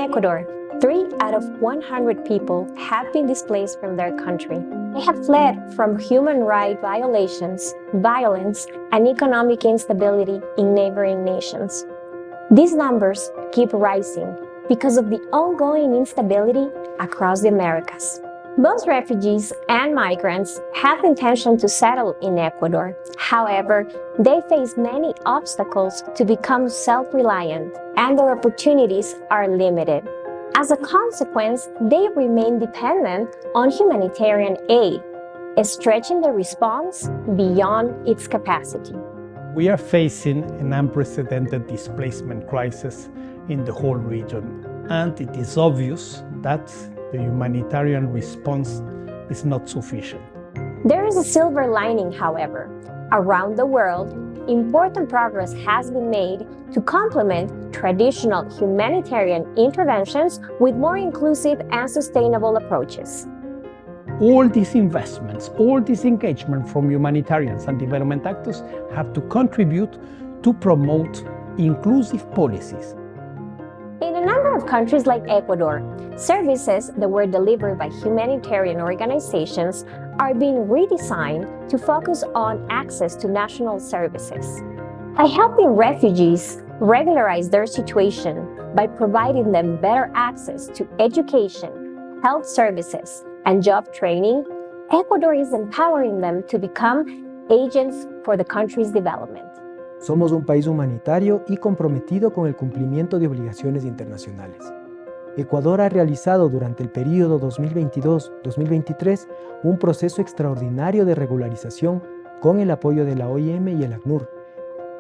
Ecuador, 3 out of 100 people have been displaced from their country. They have fled from human rights violations, violence, and economic instability in neighboring nations. These numbers keep rising because of the ongoing instability across the Americas. Most refugees and migrants have the intention to settle in Ecuador. However, they face many obstacles to become self-reliant, and their opportunities are limited. As a consequence, they remain dependent on humanitarian aid, stretching the response beyond its capacity. We are facing an unprecedented displacement crisis in the whole region, and it is obvious that the humanitarian response is not sufficient. There is a silver lining, however. Around the world, important progress has been made to complement traditional humanitarian interventions with more inclusive and sustainable approaches. All these investments, all this engagement from humanitarians and development actors have to contribute to promote inclusive policies. In a number of countries like Ecuador, services that were delivered by humanitarian organizations are being redesigned to focus on access to national services. By helping refugees regularize their situation by providing them better access to education, health services, and job training, Ecuador is empowering them to become agents for the country's development. Somos un país humanitario y comprometido con el cumplimiento de obligaciones internacionales. Ecuador ha realizado durante el período 2022-2023 un proceso extraordinario de regularización con el apoyo de la OIM y el ACNUR.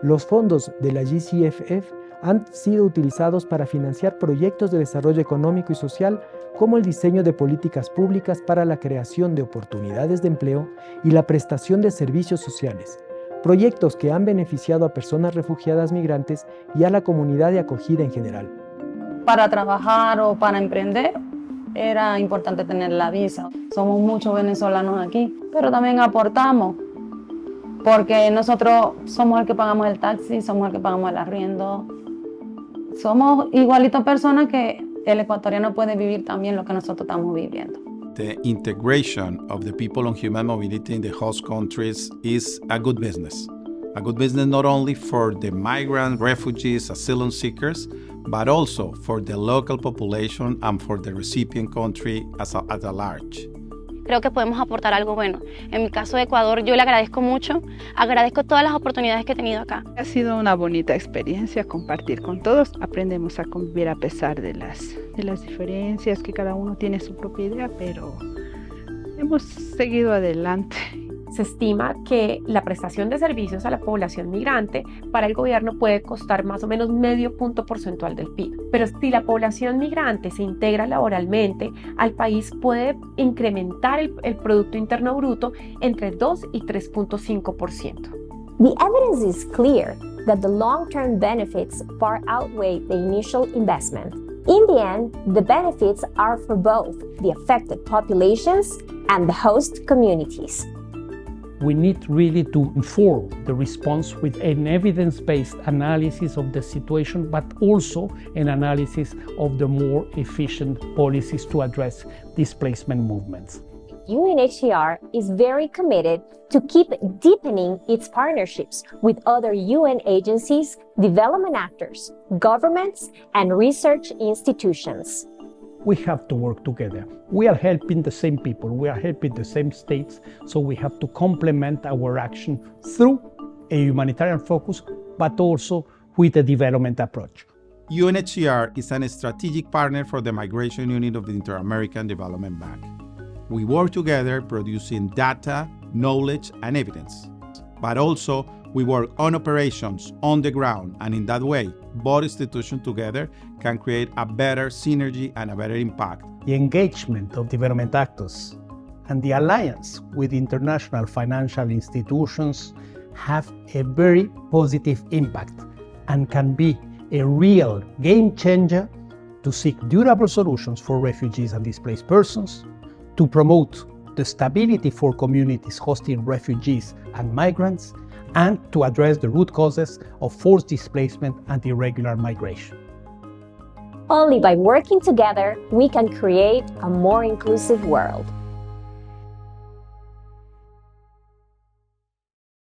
Los fondos de la GCFF han sido utilizados para financiar proyectos de desarrollo económico y social como el diseño de políticas públicas para la creación de oportunidades de empleo y la prestación de servicios sociales, proyectos que han beneficiado a personas refugiadas migrantes y a la comunidad de acogida en general. Para trabajar o para emprender era importante tener la visa. Somos muchos venezolanos aquí, pero también aportamos, porque nosotros somos el que pagamos el taxi, somos el que pagamos el arriendo. Somos igualitos personas que el ecuatoriano puede vivir también lo que nosotros estamos viviendo. The integration of the people on human mobility in the host countries is a good business. A good business not only for the migrant, refugees, asylum seekers, but also for the local population and for the recipient country as a large. Creo que podemos aportar algo bueno. En mi caso de Ecuador, yo le agradezco mucho, agradezco todas las oportunidades que he tenido acá. Ha sido una bonita experiencia compartir con todos. Aprendemos a convivir a pesar de las diferencias, que cada uno tiene su propia idea, pero hemos seguido adelante. Se estima que la prestación de servicios a la población migrante para el gobierno puede costar más o menos medio punto porcentual del PIB. Pero si la población migrante se integra laboralmente, al país puede incrementar el Producto Interno Bruto entre 2 y 3.5%. The evidence is clear that the long-term benefits far outweigh the initial investment. In the end, the benefits are for both the affected populations and the host communities. We need really to inform the response with an evidence-based analysis of the situation, but also an analysis of the more efficient policies to address displacement movements. UNHCR is very committed to keep deepening its partnerships with other UN agencies, development actors, governments, and research institutions. We have to work together. We are helping the same people, we are helping the same states, so we have to complement our action through a humanitarian focus, but also with a development approach. UNHCR is a strategic partner for the Migration Unit of the Inter-American Development Bank. We work together producing data, knowledge, and evidence. But also, we work on operations on the ground, and in that way, both institutions together can create a better synergy and a better impact. The engagement of development actors and the alliance with international financial institutions have a very positive impact and can be a real game changer to seek durable solutions for refugees and displaced persons, to promote the stability for communities hosting refugees and migrants, and to address the root causes of forced displacement and irregular migration. Only by working together, we can create a more inclusive world.